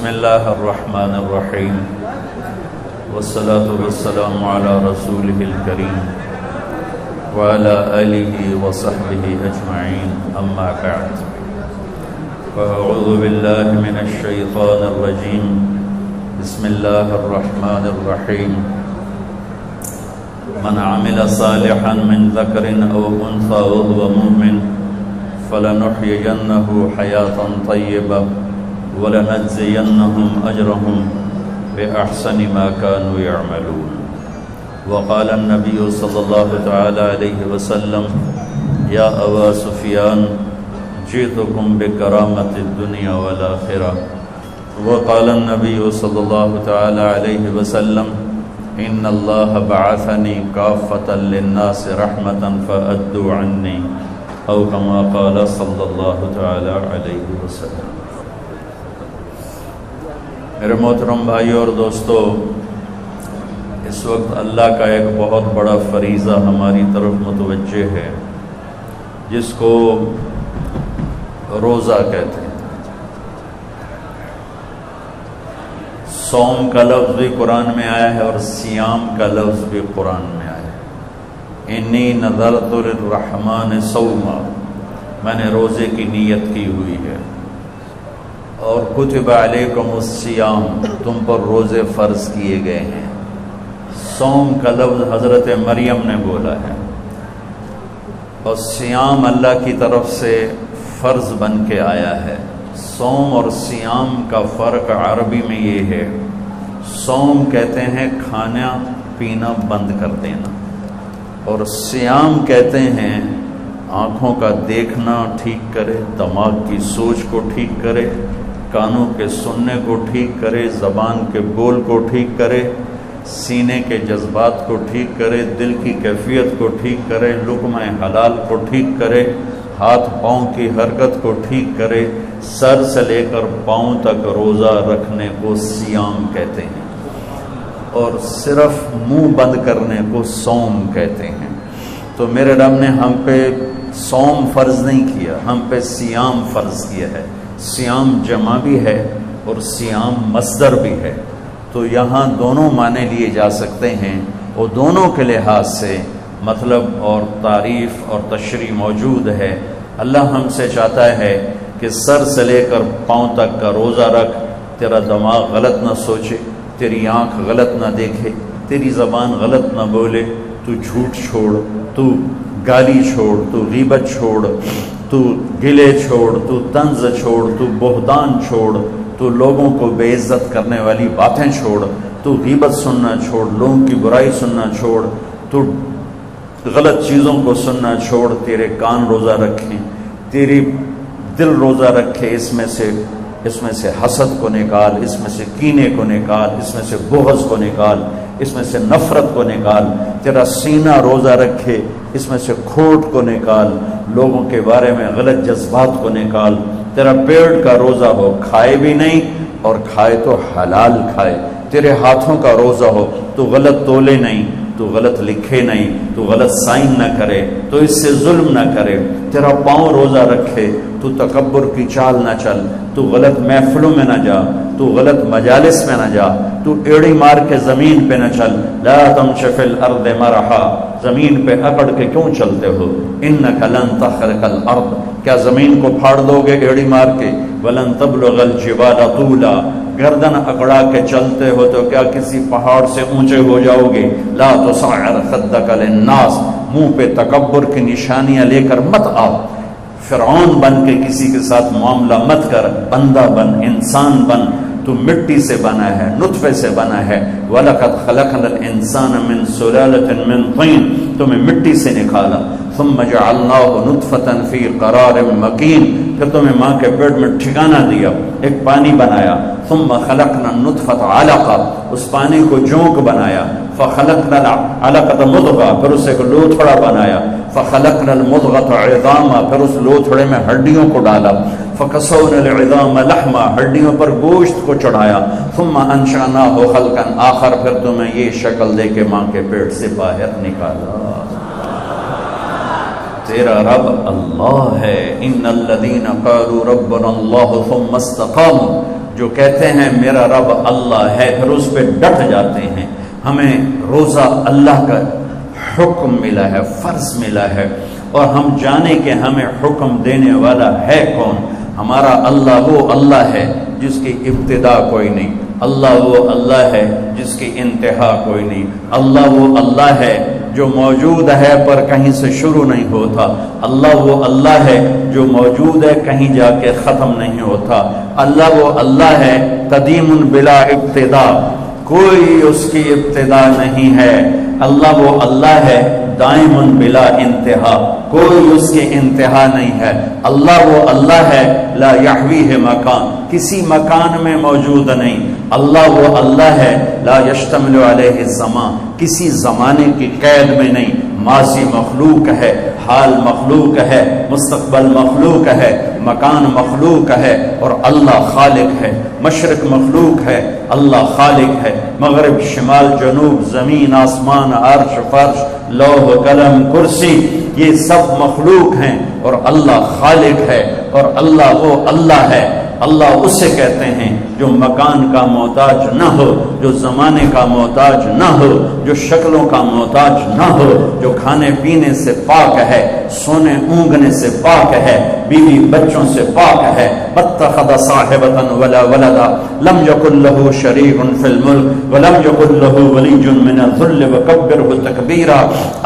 بسم اللہ الرحمن الرحیم والصلاة والسلام علی رسولہ الکریم وعلی آلہ وصحبہ اجمعین اما بعد فاعوذ باللہ من الشیطان الرجیم بسم اللہ الرحمن الرحیم من عمل صالحا من ذکر او انثى وهو مؤمن فلنحيينه حياة طيبة وَلَنَجْزِيَنَّهُمْ أَجْرَهُمْ بِأَحْسَنِ مَا كَانُوا يَعْمَلُونَ وقال النبي صلى الله تعالى عليه وسلم يا أبا سفيان جئتكم بكرامة الدنيا والآخرة وقال النبي صلى الله تعالى عليه وسلم إن الله بعثني كافة للناس رحمة فأدوا عني أو كما قال صلى الله تعالى عليه وسلم. میرے محترم بھائیو اور دوستو، اس وقت اللہ کا ایک بہت بڑا فریضہ ہماری طرف متوجہ ہے جس کو روزہ کہتے ہیں. صوم کا لفظ بھی قرآن میں آیا ہے اور سیام کا لفظ بھی قرآن میں آیا ہے. انی نذرت للرحمن صوما، میں نے روزے کی نیت کی ہوئی ہے. اور کتب علیکم الصیام، تم پر روزے فرض کیے گئے ہیں. صوم کا لفظ حضرت مریم نے بولا ہے اور سیام اللہ کی طرف سے فرض بن کے آیا ہے. صوم اور سیام کا فرق عربی میں یہ ہے، صوم کہتے ہیں کھانا پینا بند کر دینا، اور سیام کہتے ہیں آنکھوں کا دیکھنا ٹھیک کرے، دماغ کی سوچ کو ٹھیک کرے، کانوں کے سننے کو ٹھیک کرے، زبان کے بول کو ٹھیک کرے، سینے کے جذبات کو ٹھیک کرے، دل کی کیفیت کو ٹھیک کرے، لقمہ حلال کو ٹھیک کرے، ہاتھ پاؤں کی حرکت کو ٹھیک کرے. سر سے لے کر پاؤں تک روزہ رکھنے کو سیام کہتے ہیں، اور صرف منہ بند کرنے کو صوم کہتے ہیں. تو میرے رب نے ہم پہ صوم فرض نہیں کیا، ہم پہ سیام فرض کیا ہے. سیام جمع بھی ہے اور سیام مصدر بھی ہے، تو یہاں دونوں معنی لیے جا سکتے ہیں، اور دونوں کے لحاظ سے مطلب اور تعریف اور تشریح موجود ہے. اللہ ہم سے چاہتا ہے کہ سر سے لے کر پاؤں تک کا روزہ رکھ، تیرا دماغ غلط نہ سوچے، تیری آنکھ غلط نہ دیکھے، تیری زبان غلط نہ بولے، تو جھوٹ چھوڑ، تو گالی چھوڑ، تو غیبت چھوڑ، تو گلے چھوڑ، تو طنز چھوڑ، تو بہتان چھوڑ، تو لوگوں کو بے عزت کرنے والی باتیں چھوڑ، تو غیبت سننا چھوڑ، لوگوں کی برائی سننا چھوڑ، تو غلط چیزوں کو سننا چھوڑ. تیرے کان روزہ رکھیں، تیری دل روزہ رکھے، اس میں سے حسد کو نکال، اس میں سے کینے کو نکال، اس میں سے بغض کو نکال، اس میں سے نفرت کو نکال. تیرا سینہ روزہ رکھے، اس میں سے کھوٹ کو نکال، لوگوں کے بارے میں غلط جذبات کو نکال. تیرا پیٹ کا روزہ ہو، کھائے بھی نہیں اور کھائے تو حلال کھائے. تیرے ہاتھوں کا روزہ ہو، تو غلط تولے نہیں، تو غلط لکھے نہیں، تو غلط سائن نہ کرے، تو اس سے ظلم نہ کرے. تیرا پاؤں روزہ رکھے، تو تکبر کی چال نہ چل، تو غلط محفلوں میں نہ جا، تو غلط مجالس میں نہ جا، تو ایڑی مار کے زمین پہ نہ چل. لا تمش فی الارض مرحا، زمین پہ اکڑ کے کیوں چلتے ہو؟ انک لن تخرق الارض، کیا زمین کو پھاڑ دو گے ایڑی مار کے؟ ولن تبلغ الجبال طولا، گردن اکڑا کے چلتے ہو تو کیا کسی پہاڑ سے اونچے ہو جاؤ گے؟ لا تصعر خدک للناس، منہ پہ تکبر کی نشانیاں لے کر مت آؤ. فرعون بن کے کسی کے ساتھ معاملہ مت کر، بندہ بن، انسان بن. تو مٹی سے بنا ہے، نطفے سے بنا ہے. وَلَقَدْ خَلَقْنَا الْإِنسَانَ مِنْ سُلَالَةٍ مِنْ طِينٍ، تمہیں مٹی سے نکالا. ثُمَّ جَعَلْنَاهُ نُطْفَةً فِي قَرَارٍ مَكِينٍ، پھر تمہیں ماں کے پیٹ میں ٹھکانہ دیا، ایک پانی بنایا. ثُمَّ خَلَقْنَا النُّطْفَةَ عَلَقَةً، اس پانی کو جونک بنایا. فَخَلَقْنَا الْعَلَقَةَ مُضْغَةً، پھر اسے ایک لوتھڑا بنایا. فَخَلَقْنَا الْمُضْغَةَ عِظَامًا، پھر اس لوتھڑے میں ہڈیوں کو ڈالا. فَكَسَوْنَا الْعِظَامَ لَحْمًا، ہڈیوں پر گوشت کو چڑھایا. ثُمَّ أَنشَأْنَاهُ خَلْقًا آخر، پھر تمہیں یہ شکل دے کے ماں کے پیٹ سے باہر نکالا. تیرا رب اللہ ہے. ان الذین قالوا ربنا اللہ ثم استقاموا، جو کہتے ہیں میرا رب اللہ ہے، پھر اس پہ ڈٹ جاتے ہیں. ہمیں روزہ اللہ کا حکم ملا ہے، فرض ملا ہے، اور ہم جانیں کہ ہمیں حکم دینے والا ہے کون. ہمارا اللہ وہ اللہ ہے جس کی ابتدا کوئی نہیں، اللہ وہ اللہ ہے جس کی انتہا کوئی نہیں، اللہ وہ اللہ ہے جو موجود ہے پر کہیں سے شروع نہیں ہوتا، اللہ وہ اللہ ہے جو موجود ہے کہیں جا کے ختم نہیں ہوتا، اللہ وہ اللہ ہے قدیم بلا ابتدا، کوئی اس کی ابتدا نہیں ہے، اللہ وہ اللہ ہے دائم بلا انتہا، کوئی اس کی انتہا نہیں ہے، اللہ وہ اللہ ہے لا یحویہ مکان، کسی مکان میں موجود نہیں، اللہ وہ اللہ ہے لا یشتمل علیہ الزمان، کسی زمانے کی قید میں نہیں، ماضی مخلوق ہے، حال مخلوق ہے، مستقبل مخلوق ہے، مکان مخلوق ہے، اور اللہ خالق ہے. مشرق مخلوق ہے، اللہ خالق ہے، مغرب شمال جنوب زمین آسمان عرش فرش لوح قلم کرسی یہ سب مخلوق ہیں، اور اللہ خالق ہے، اور اللہ وہ اللہ ہے. اللہ اسے کہتے ہیں جو مکان کا محتاج نہ ہو، جو زمانے کا محتاج نہ ہو، جو شکلوں کا محتاج نہ ہو، جو کھانے پینے سے پاک ہے، سونے اونگنے سے پاک ہے، بیوی بچوں سے پاک ہے. اتخذ صاحبۃ ولا ولدا لم یکن له شریک فی الملک ولم یکن له ولی من الذل وکبرہ تکبیرا.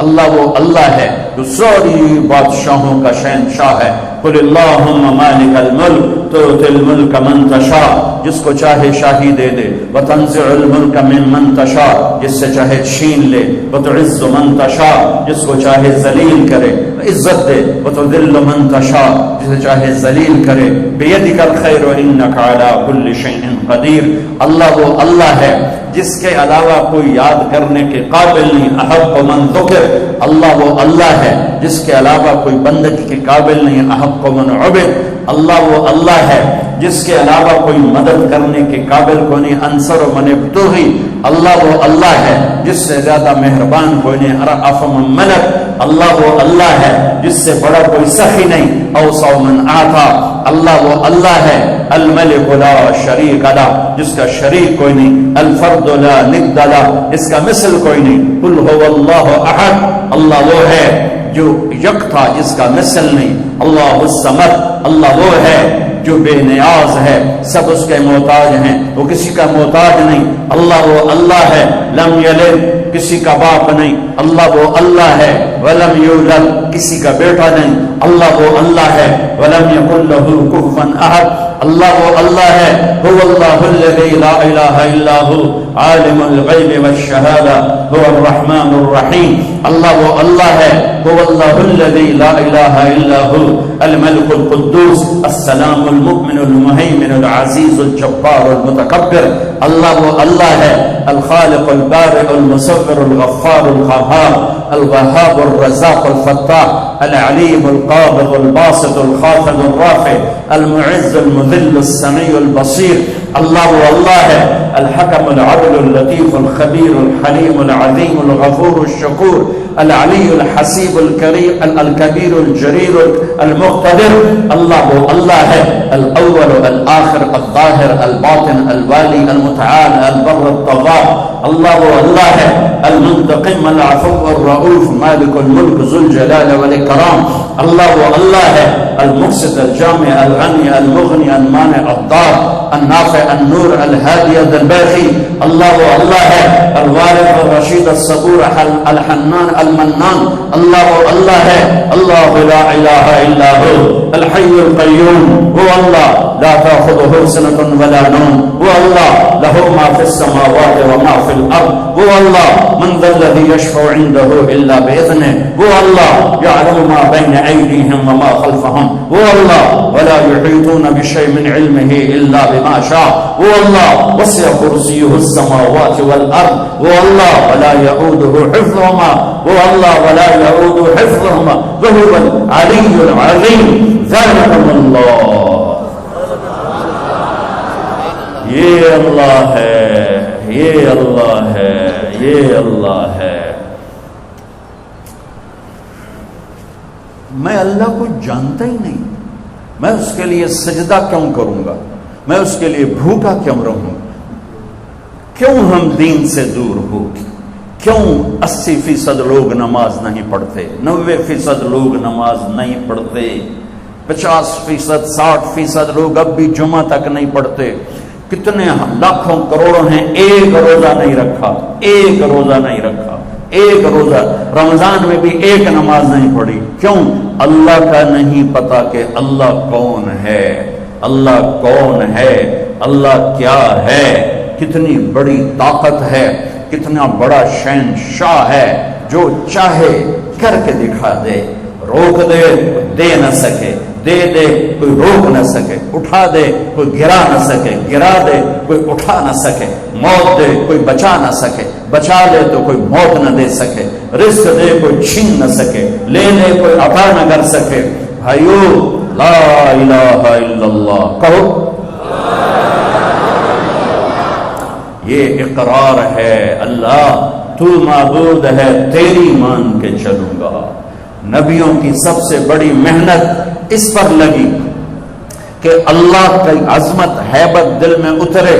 اللہ وہ اللہ ہے جو ساری بادشاہوں کا شہنشاہ ہے. قل اللہم مالک الملک تؤتی الملک من تشاء، جس کو چاہے شاہی دے دے، وتنزع الملک ممن تشاء، جس سے چاہے چھین لے، وتعز من تشاء، جس کو چاہے ذلیل کرے، عزت دے، وتذل من تشاء، جسے چاہے ذلیل کرے. بیدک الخیر انک علی کل شیء قدیر. اللہ وہ اللہ ہے جس کے علاوہ کوئی یاد کرنے کے قابل نہیں. احق من ذکر، اللہ وہ اللہ ہے جس کے علاوہ کوئی بندگی کے قابل نہیں. احق من عبد، اللہ وہ اللہ ہے جس کے علاوہ کوئی مدد کرنے کے قابل کو نہیں. انصر من ابتغی، اللہ وہ اللہ ہے جس سے زیادہ مہربان کوئی نہیں. ارأف من ملک، اللہ وہ اللہ ہے جس سے بڑا کوئی سخی نہیں. اوسع من اعطا، اللہ وہ اللہ ہے الملک لا شریک له، جس کا شریک کوئی نہیں. الفرد لا ند له، اس کا مثل کوئی نہیں. قل هو اللہ احد، اللہ وہ ہے جو یکتا جس کا مثل نہیں. اللہ الصمد، اللہ وہ ہے جو بے نیاز ہے، سب اس کے محتاج ہیں، وہ کسی کا محتاج نہیں. اللہ وہ اللہ ہے لم یلد، کسی کا باپ نہیں. اللہ وہ اللہ ہے ولم یولد، کسی کا بیٹا نہیں. اللہ وہ اللہ ہے ولم یکن له کفوا احد. اللہ وہ اللہ ہے هو اللہ الذی لا الہ الا هو عالم الغیب والشہادہ هو الرحمن الرحیم. اللہ وہ اللہ ہے هو اللہ الذی لا الہ الا هو الملک القدوس السلام المؤمن المہیمن العزیز الجبار المتکبر. اللہ وہ اللہ ہے الخالق البارئ المصور الغفار القہار الوهاب الرزاق الفتاح العلیم القابض الباسط الخافض الرافع المعز المذل السمیع البصیر. اللہ وہ اللہ ہے الحکم العدل اللطیف الخبیر الحلیم العظیم الغفور الشکور العلی الحسیب الکریم الکبیر الجریر المقتدر. اللہ وہ اللہ ہے الاول الآخر الظاہر الباطن الوالی المتعال البر الطغاة. اللہ وہ اللہ ہے المنتقم العفو الرؤوف مالک الملک ذو الجلال والاکرام. اللہ وہ اللہ ہے المقسط الجامع الغنی المغنی المانع الضار النافع النور الهادي الباقي. اللہ وہ اللہ ہے الوارث الرشید الصبور الحنان المنان. اللہ وہ اللہ ہے اللہ لا الہ الا هو الحی القیوم. وہ اللہ لا تأخذه سنة ولا نوم. وہ اللہ له ما في السماوات وما في الارض. وہ اللہ من ذا الذي يشفع عنده الا باذنه. وہ اللہ يعلم ما بين ايديهم وما خلفهم. وہ اللہ ولا يحيطون بشيء من علمه الا بما شاء. وہ اللہ وسع کرسیہ السماوات والارض. وہ اللہ ولا يؤوده حفظهما. وہ اللہ ولا يؤوده حفظهما وهو العلی العظیم. ذلكم اللہ، یہ اللہ ہے، یہ اللہ ہے، یہ اللہ ہے. میں اللہ کو جانتا ہی نہیں، میں اس کے لیے سجدہ کیوں کروں گا؟ میں اس کے لیے بھوکا کیوں رہوں؟ کیوں ہم دین سے دور ہو؟ کیوں 80% لوگ نماز نہیں پڑھتے، 90% لوگ نماز نہیں پڑھتے، 50%، 60% لوگ اب بھی جمعہ تک نہیں پڑھتے، کتنے لاکھوں کروڑوں ہیں ایک روزہ نہیں رکھا، ایک روزہ نہیں رکھا، ایک روزہ، رمضان میں بھی ایک نماز نہیں پڑھی۔ کیوں؟ اللہ کا نہیں پتا کہ اللہ کون ہے، اللہ کون ہے، اللہ کیا ہے، کتنی بڑی طاقت ہے، کتنا بڑا شہنشاہ ہے، جو چاہے کر کے دکھا دے، روک دے دے نہ سکے، دے دے کوئی روک نہ سکے، اٹھا دے کوئی گرا نہ سکے، گرا دے کوئی اٹھا نہ سکے، موت دے کوئی بچا نہ سکے، بچا لے تو کوئی موت نہ دے سکے، رزق دے کوئی چھین نہ سکے، لے لے کوئی عطا نہ کر سکے۔ بھائیو لا الہ الا اللہ کہو، یہ اقرار ہے اللہ تو معبود ہے، تیری مان کے چلوں گا۔ نبیوں کی سب سے بڑی محنت اس پر لگی کہ اللہ کی عظمت ہیبت دل میں اترے،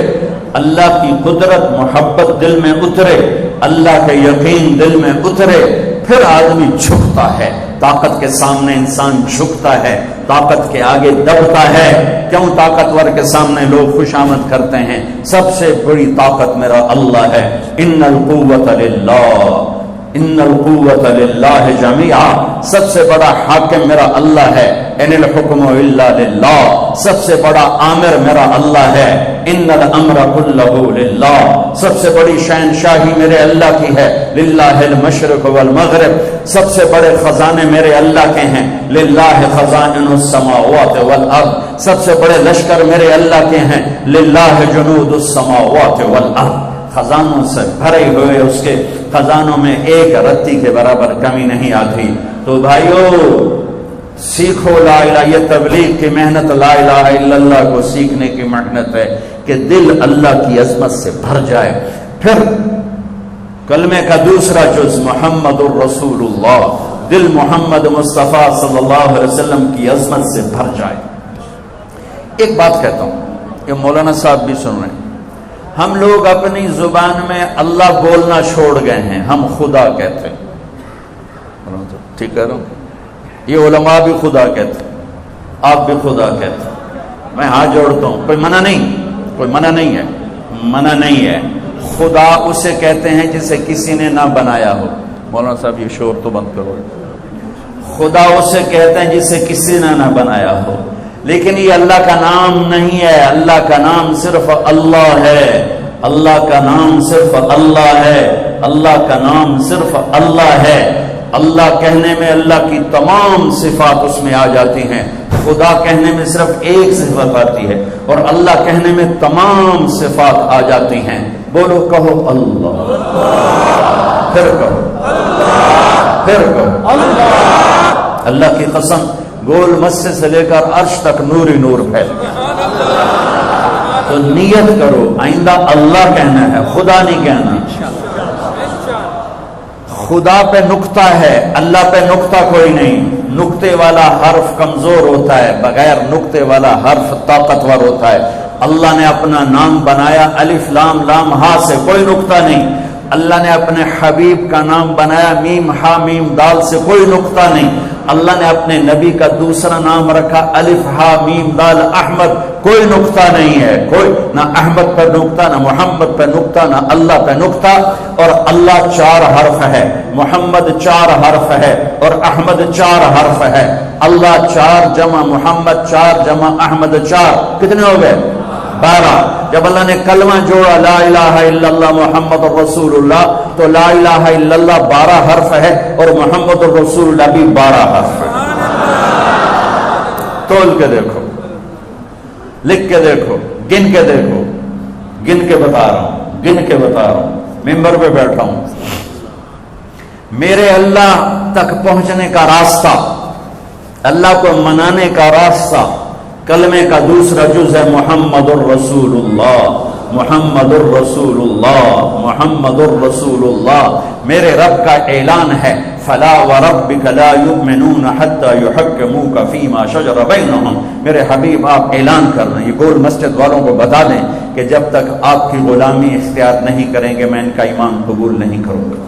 اللہ کی قدرت محبت دل میں اترے، اللہ کا یقین دل میں اترے، پھر آدمی جھکتا ہے، طاقت کے سامنے انسان جھکتا ہے، طاقت کے آگے دبتا ہے۔ کیوں طاقتور کے سامنے لوگ خوش آمد کرتے ہیں؟ سب سے بڑی طاقت میرا اللہ ہے، ان القوت للہ، ان القوت للہ جمیعا، سب سے بڑا حاکم میرا اللہ ہے، ان الحکم الا للہ، سب سے بڑا آمر میرا اللہ ہے، ان الامر کلہ للہ، سب سے بڑی شہنشاہی میرے اللہ کی ہے، للہ المشرق والمغرب، سب سے بڑے خزانے میرے اللہ کے ہیں، للہ خزائن السماوات والارض، سب سے بڑے لشکر میرے اللہ کے ہیں، للہ جنود السماوات والارض، خزانوں سے بھرے ہوئے اس کے خزانوں میں ایک رتی کے برابر کمی نہیں آتی۔ تو بھائیو سیکھو لا الہ، یہ تبلیغ کی محنت لا الہ الا اللہ کو سیکھنے کی محنت ہے کہ دل اللہ کی عظمت سے بھر جائے۔ پھر کلمے کا دوسرا جز محمد الرسول اللہ، دل محمد مصطفیٰ صلی اللہ علیہ وسلم کی عظمت سے بھر جائے۔ ایک بات کہتا ہوں، یہ مولانا صاحب بھی سن رہے ہیں، ہم لوگ اپنی زبان میں اللہ بولنا چھوڑ گئے ہیں، ہم خدا کہتے ہیں، ٹھیک کہہ رہا ہوں؟ یہ علماء بھی خدا کہتے ہیں، آپ بھی خدا کہتے ہیں، میں ہاتھ جوڑتا ہوں، کوئی منع نہیں، کوئی منع نہیں ہے، منع نہیں ہے۔ خدا اسے کہتے ہیں جسے کسی نے نہ بنایا ہو۔ مولانا صاحب یہ شور تو بند کرو۔ خدا اسے کہتے ہیں جسے کسی نے نہ بنایا ہو، لیکن یہ اللہ کا نام نہیں ہے، اللہ کا نام صرف اللہ ہے، اللہ کا نام صرف اللہ ہے، اللہ کا نام صرف اللہ ہے۔ اللہ کہنے میں اللہ کی تمام صفات اس میں آ جاتی ہیں، خدا کہنے میں صرف ایک صفت آتی ہے، اور اللہ کہنے میں تمام صفات آ جاتی ہیں۔ بولو، کہو اللہ، پھر کہو اللہ، پھر کہو اللہ۔ اللہ کی قسم، گول مسجد سے لے کر عرش تک نور ہی نور پھیل گیا۔ تو نیت کرو آئندہ اللہ کہنا ہے، خدا نہیں کہنا۔ خدا پہ نقطہ ہے، اللہ پہ نقطہ کوئی نہیں۔ نقطے والا حرف کمزور ہوتا ہے، بغیر نقطے والا حرف طاقتور ہوتا ہے۔ اللہ نے اپنا نام بنایا الف لام لام ہا سے، کوئی نقطہ نہیں۔ اللہ نے اپنے حبیب کا نام بنایا میم ہا میم دال سے، کوئی نقطہ نہیں۔ اللہ نے اپنے نبی کا دوسرا نام رکھا الف ہا میم دال احمد، کوئی نقطہ نہیں ہے، کوئی نہ احمد پہ نقطہ، نہ محمد پہ نقطہ، نہ اللہ پہ نقطہ۔ اور اللہ 4 حرف ہے، محمد 4 حرف ہے، اور احمد 4 حرف ہے۔ اللہ 4 جمع محمد 4 جمع احمد 4، کتنے ہو گئے؟ 12۔ جب اللہ نے کلمہ جوڑا لا الہ الا اللہ محمد الرسول اللہ، تو لا الہ الا اللہ 12 حرف ہے، اور محمد الرسول اللہ بھی 12 حرف ہے۔ تول کے دیکھو، لکھ کے دیکھو، گن کے دیکھو، گن کے بتا رہا ہوں، گن کے بتا رہا ہوں، ممبر پہ بیٹھا ہوں۔ میرے اللہ تک پہنچنے کا راستہ، اللہ کو منانے کا راستہ، کلمے کا دوسرا جز ہے محمد الرسول اللہ، محمد الرسول اللہ، محمد الرسول اللہ۔ میرے رب کا اعلان ہے فلا وربک لا یؤمنون حتی یحکموک فیما شجر بینہم. میرے حبیب آپ اعلان کر رہے ہیں، یہ گول مسجد والوں کو بتا دیں کہ جب تک آپ کی غلامی اختیار نہیں کریں گے میں ان کا ایمان قبول نہیں کروں گا.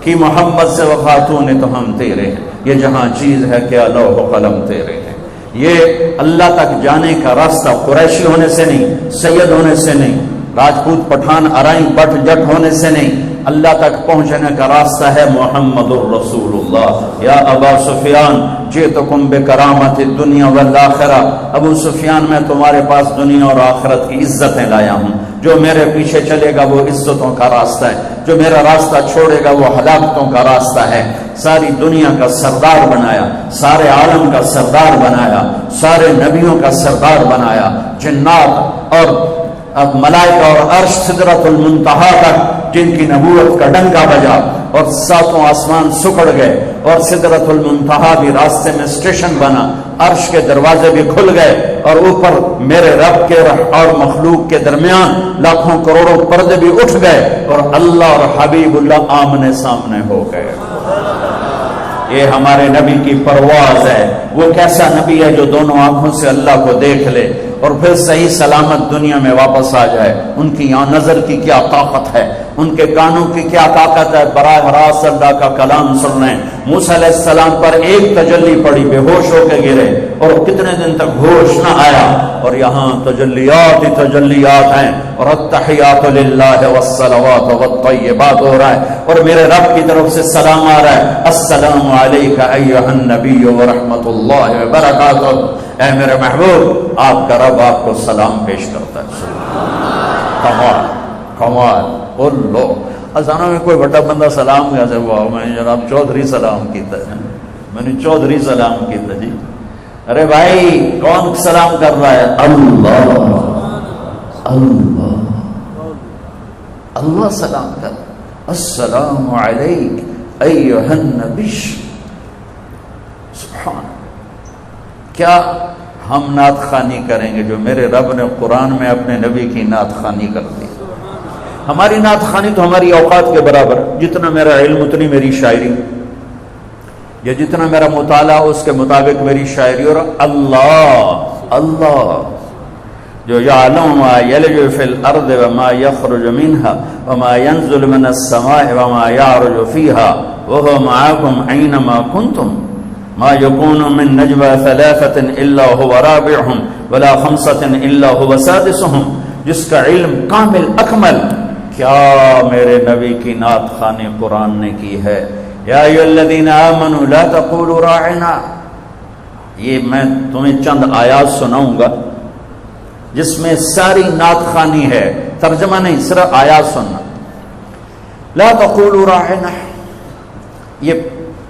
کہ محمد سے وفاتوں نے تو ہم تیرے ہیں، یہ جہاں چیز ہے کہ لوح و قلم تیرے ہیں. یہ اللہ تک جانے کا راستہ قریشی ہونے سے نہیں، سید ہونے سے نہیں، راجپوت پٹھان ارائیں بٹ جٹ ہونے سے نہیں، اللہ تک پہنچنے کا راستہ ہے محمد الرسول اللہ. یا ابا سفیان جئتکم بکرامت الدنیا والآخرہ، ابو سفیان میں تمہارے پاس دنیا اور آخرت کی عزتیں لایا ہوں. جو میرے پیچھے چلے گا وہ عزتوں کا راستہ ہے، جو میرا راستہ چھوڑے گا وہ ہلاکتوں کا راستہ ہے. ساری دنیا کا سردار بنایا، سارے عالم کا سردار بنایا، سارے نبیوں کا سردار بنایا، جنات اور ملائکہ اور عرش سدرۃ المنتہا تک جن کی نبوت کا ڈنکا بجا اور ساتوں آسمان سکڑ گئے اور سدرۃ المنتہا بھی راستے میں اسٹیشن بنا، عرش کے دروازے بھی کھل گئے اور اوپر میرے رب کے اور مخلوق کے درمیان لاکھوں کروڑوں پردے بھی اٹھ گئے اور اللہ اور حبیب اللہ آمنے سامنے ہو گئے. یہ ہمارے نبی کی پرواز ہے. وہ کیسا نبی ہے جو دونوں آنکھوں سے اللہ کو دیکھ لے اور پھر صحیح سلامت دنیا میں واپس آ جائے. ان کی یہاں نظر کی کیا طاقت ہے، ان کے کانوں کی کیا طاقت ہے، براہ راست اللہ کا کلام سن رہے ہیں. موسیٰ علیہ السلام پر ایک تجلی پڑی، بے ہوش ہو کے گرے اور کتنے دن تک ہوش نہ آیا. اور یہاں تجلیات ہی تجلیات ہیں اور التحیات للہ والصلوات والطیبات ہو رہا ہے اور میرے رب کی طرف سے سلام آ رہا ہے. السلام علیک ایھا النبی ورحمۃ اللہ وبرکاتہ. اے میرے محبوب، آپ کا رب آپ کو سلام پیش کرتا ہے. کمال کمال. لو ازانوں میں کوئی بڑا بندہ سلام کیسے ہوا؟ میں جناب چودھری سلام کیتا ہے، میں نے چودھری سلام کیتا. جی ارے بھائی کون سلام کر رہا ہے؟ اللہ اللہ اللہ سلام کر. السلام علیک ایھا النبی. سبحان. کیا ہم نعت خوانی کریں گے جو میرے رب نے قرآن میں اپنے نبی کی نعت خوانی کر دی. ہماری نعت خوانی تو ہماری اوقات کے برابر، جتنا میرا علم اتنی میری شاعری، یا جتنا میرا مطالعہ اس کے مطابق میری شاعری. اور اللہ اللہ جو یعلم ما یلج فی الارض وما یخرج منها وما ينزل من السماء وما یعرج فیها وهو معکم اینما کنتم ما یکون من نجوى ثلاثة الا هو رابعهم ولا خمسة الا هو سادسهم. جس کا علم کامل اکمل. کیا میرے نبی کی نعت خوانی قرآن نے کی ہے. یا ایھا الذین آمنوا لا تقولوا راعنا. یہ میں تمہیں چند آیات سناؤں گا جس میں ساری نعت خوانی ہے، ترجمہ نہیں، صرف آیات سننا. لا تقولوا راعنا، یہ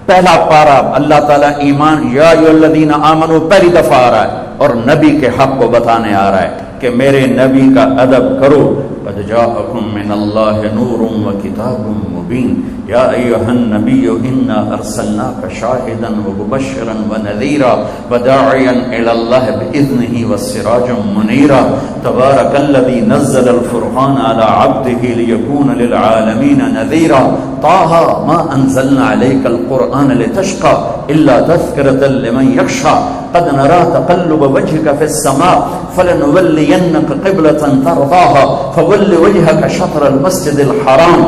پہلا پارا اللہ تعالیٰ ایمان یا ایھا الذین آمنوا پہلی دفعہ آ رہا ہے اور نبی کے حق کو بتانے آ رہا ہے کہ میرے نبی کا ادب کرو. قد جاءکم من اللہ نور وکتاب مبین. یا ایھا النبی انا ارسلناک شاہدا ومبشرا ونذیرا وداعیا الی اللہ باذنہ وسراجا منیرا. تبارک الذی نزل الفرقان علی عبدہ لیکون للعالمین نذیرا. طه ما انزلنا عليك القرآن لتشقى الا تذكرة لمن يخشى. قد نرى تقلب وجهك في السماء فلنولينك قبلة ترضاها فول وجهك شطر المسجد الحرام.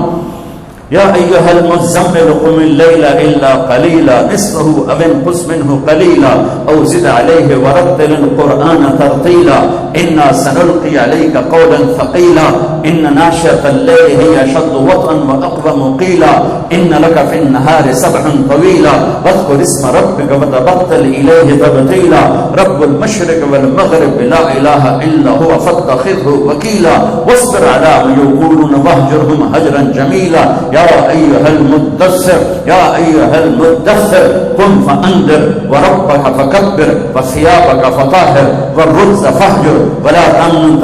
یا ایھا المزمل قم اللیل الا قلیلا نصفه او انقص منه قلیلا او زد علیہ ورتل القرآن ترتیلا. انا سنلقی علیک قولا ثقیلا ان ناشئة اللیل هی اشد وطئا واقوم قیلا. ان لک فی النهار سبحا طویلا واذکر اسم ربک وتبتل الیہ تبتیلا. رب المشرق والمغرب لا الہ الا هو فاتخذه وکیلا. واصبر علی ما یقولون واہجرهم هجرا جمیلا. یا ایھا المدثر یا ایھا المدثر قم فانذر وربک فکبر وثیابک فطہر والرجز فاہجر ولا تمنن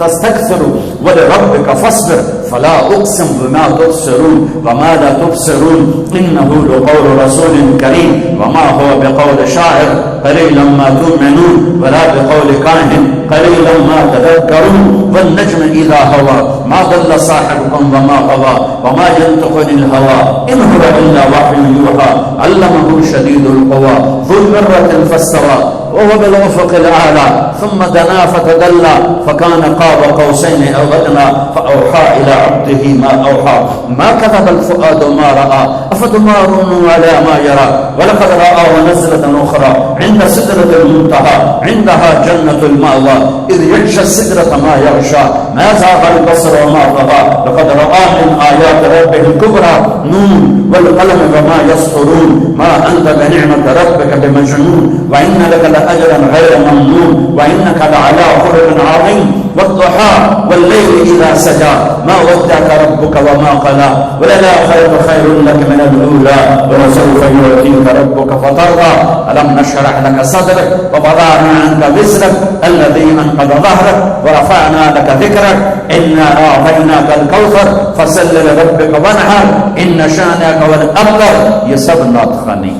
تستكثر ولربك فاصبر فلا اقسم بما تبصرون وما لا تبصرون انه لقول رسول كريم وما هو بقول شاعر قليلا ما تؤمنون ولا بقول كاهن قليلا ما تذكرون والنجم اذا هوى ما ضل صاحبكم وما غوى وما ينطق عن الهوى ان هو الا وحي يوحى علمه شديد القوى ذو مرة فاستوى وهو بالافق الاعلى ثم دنا فتدلى فكان قاب قوسين او ادنى فاوحى الى عبده ما اوحى ما كذب الفؤاد ما راى افتمارون على ما يرى ولقد رآه نزلة اخرى عند سدرة المنتهى عندها جنة المأوى اذ يغشى السدرة ما يغشى ما زاغ البصر وما طغى لقد رأى من آيات ربه الكبرى نون والقلم وما يسطرون ما أنت بنعمة ربك بمجنون وإن لك لأجرا غير ممنون وإنك لعلى خلق عظيم والضحى والليل إذا سجى ما ودعك ربك وما قلى وللآخرة خير لك من الأولى ولسوف يعطيك ربك فترضى ألم نشرح لك صدرك ووضعنا عنك وزرك الذي أنقض ظهرك ورفعنا لك ذكرك إنا أعطيناك الكوثر فصل لربك وانحر إن شانئك هو الأبتر یہ سب نعت خوانی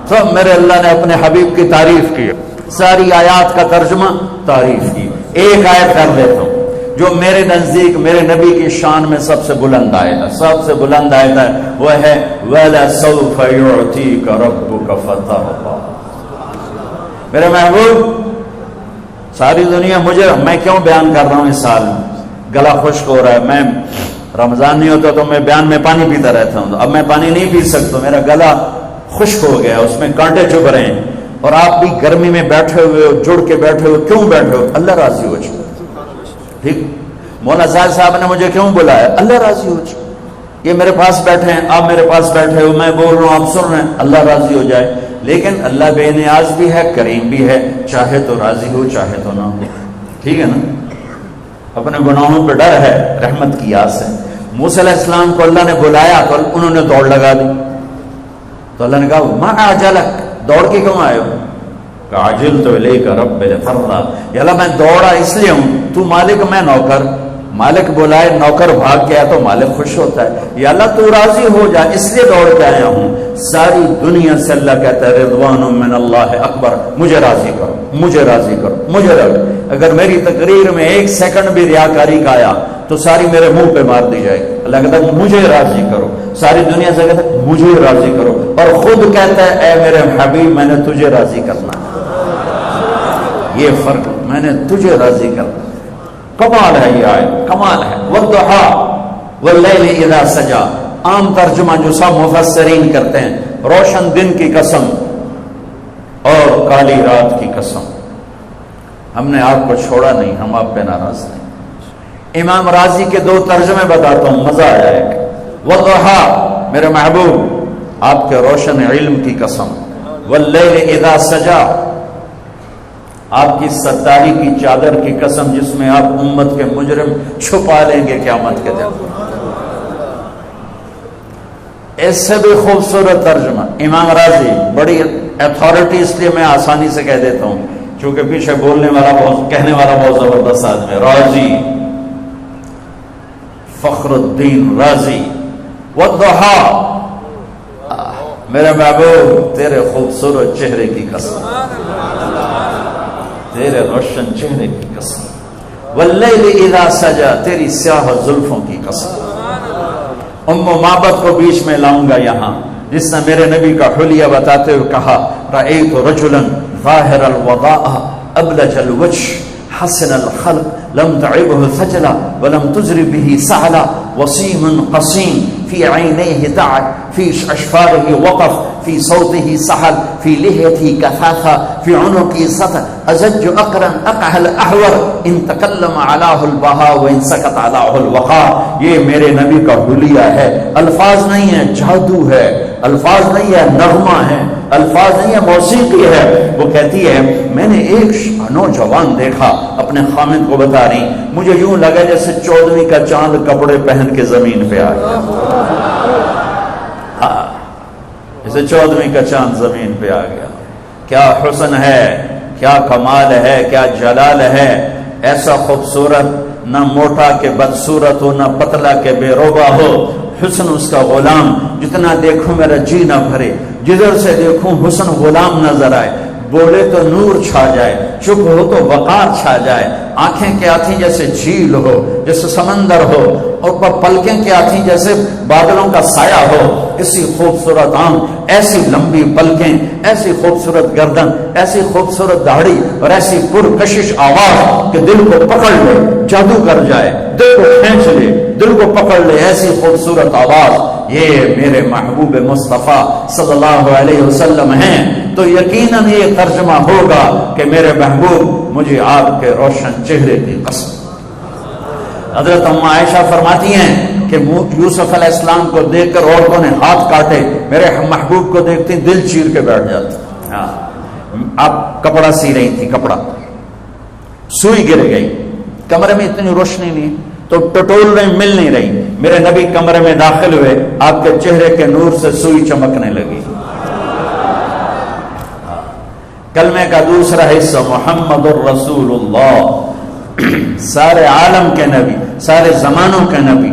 تو میرے اللہ نے اپنے حبیب کی تعریف کی ساری آیات کا ترجمہ تعریف کی ایک آیت کر دیتا ہوں جو میرے نزدیک میرے نبی کی شان میں سب سے بلند آیت ہے سب سے بلند آیت ہے وہ ہے وَلَسَوْفَ يُعْتِيكَ رَبُّكَ فَتَرْضَى میرے محبوب ساری دنیا مجھے میں کیوں بیان کر رہا ہوں اس سال گلا خشک ہو رہا ہے میں رمضان نہیں ہوتا تو میں بیان میں پانی پیتا رہتا ہوں اب میں پانی نہیں پی سکتا میرا گلا خشک ہو گیا اس میں کانٹے چبھ رہے ہیں اور آپ بھی گرمی میں بیٹھے ہوئے ہو جڑ کے بیٹھے ہو کیوں بیٹھے ہو اللہ راضی ہو جائے ٹھیک مولانا زاہد صاحب نے مجھے کیوں بلایا اللہ راضی ہو جائے یہ میرے پاس بیٹھے ہیں آپ میرے پاس بیٹھے ہو میں بول رہا ہوں آپ سن رہے ہیں اللہ راضی ہو جائے لیکن اللہ بے نیاز بھی ہے کریم بھی ہے چاہے تو راضی ہو چاہے تو نہ ہو ٹھیک ہے نا اپنے گناہوں پہ ڈر ہے رحمت کی آس ہے موسیٰ علیہ السلام کو اللہ نے بلایا تو انہوں نے دوڑ لگا دی تو اللہ نے کہا ما اعجلک دوڑ کے کیوں آئے ہو کہا عجلت الیک رب لترضى یا اللہ میں دوڑا اس لیے ہوں تو مالک میں نوکر مالک بلائے نوکر بھاگ گیا تو مالک خوش ہوتا ہے یا اللہ تو راضی ہو جا اس لیے دوڑ کے آیا ہوں ساری دنیا سے اللہ کہتا ہے رضوان من اللہ اکبر مجھے راضی کرو مجھے راضی کرو مجھے راضی اگر میری تقریر میں ایک سیکنڈ بھی ریاکاری کا آیا تو ساری میرے منہ پہ مار دی جائے اللہ کہتا ہے مجھے راضی کرو ساری دنیا سے کہتا ہے مجھے راضی کرو اور خود کہتا ہے اے میرے حبیب میں نے تجھے راضی کرنا یہ فرق میں نے تجھے راضی کرنا کمال ہے یہ آیت کمال ہے والضحى واللیل اذا سجا عام ترجمہ جو سب مفسرین کرتے ہیں روشن دن کی قسم اور کالی رات کی قسم ہم نے آپ کو چھوڑا نہیں ہم آپ پہ ناراض نہیں امام راضی کے دو ترجمے بتاتا ہوں مزہ آ جائے گا والضحى میرے محبوب آپ کے روشن علم کی قسم واللیل اذا سجا آپ کی ستاری کی چادر کی قسم جس میں آپ امت کے مجرم چھپا لیں گے قیامت کے دن اس سے بھی خوبصورت ترجمہ امام راضی بڑی اتھارٹی اس لیے میں آسانی سے کہہ دیتا ہوں کیونکہ پیچھے بولنے والا بہت کہنے والا بہت زبردست آدمی ہے راضی فخر الدین رازی والضحى میرے محبوب تیرے خوبصورت چہرے کی قسم تیرے روشن چہرے کی قسم واللیل اذا سجا تیری سیاہ زلفوں کی قسم ام معبد کو بیچ میں لاؤں گا یہاں جس نے میرے نبی کا حلیہ بتاتے ہوئے کہا رأیت رجلا ظاہر الوضاء ابلج الوجه حسن الخلق لم تعبه ثجلا ولم تزر به سعلا وسيم قصيم في عينيه دعك في أشفاره وقف في صوته سحل في لحيته كثافة في عنقه سطر أزج أقرا أقع الأحور إن تكلم علاه البهاء وإن سكت علاه الوقار یہ میرے نبی کا حلیہ ہے الفاظ نہیں ہے جادو ہے الفاظ نہیں ہے نغمہ ہے الفاظ نہیں ہے موسیقی ہے وہ کہتی ہے میں نے ایک نوجوان دیکھا اپنے خامد کو بتا رہی مجھے یوں لگا جیسے 14ویں کا چاند کپڑے پہن کے زمین پہ آ گیا جیسے 14ویں کا چاند زمین پہ آ گیا کیا حسن ہے کیا کمال ہے، کیا جلال ہے. ایسا خوبصورت، نہ موٹا کہ بدصورت ہو، نہ پتلا کہ بے روبا ہو. حسن اس کا غلام، جتنا دیکھوں میرا جی نہ بھرے، جدھر سے دیکھوں حسن غلام نظر آئے. بولے تو نور چھا جائے، چپ ہو تو وقار چھا جائے. آنکھیں کیا تھیں جیسے جھیل ہو، جیسے سمندر ہو، اور پلکیں کیا تھیں جیسے بادلوں کا سایہ ہو. اسی خوبصورت آنکھ، ایسی لمبی پلکیں، ایسی خوبصورت گردن، ایسی خوبصورت داڑھی، اور ایسی پرکشش آواز کہ دل کو پکڑ لے، جادو کر جائے، دل کو کھینچ لے، دل کو پکڑ لے. ایسی خوبصورت آواز یہ میرے محبوب مصطفیٰ صلی اللہ علیہ وسلم ہیں. تو یقیناً یہ ترجمہ ہوگا کہ میرے محبوب مجھے آپ کے روشن چہرے کی قسم. حضرت ام عائشہ فرماتی ہیں کہ یوسف علیہ السلام کو دیکھ کر عورتوں نے ہاتھ کاٹے، میرے محبوب کو دیکھتی دل چیر کے بیٹھ جاتی. آپ کپڑا سی رہی تھی، کپڑا سوئی گر گئی، کمرے میں اتنی روشنی نہیں تو ٹٹول نہیں، مل نہیں رہی. میرے نبی کمرے میں داخل ہوئے، آپ کے چہرے کے نور سے سوئی چمکنے لگی. کلمے کا دوسرا حصہ محمد الرسول اللہ، سارے عالم کے نبی، سارے زمانوں کے نبی.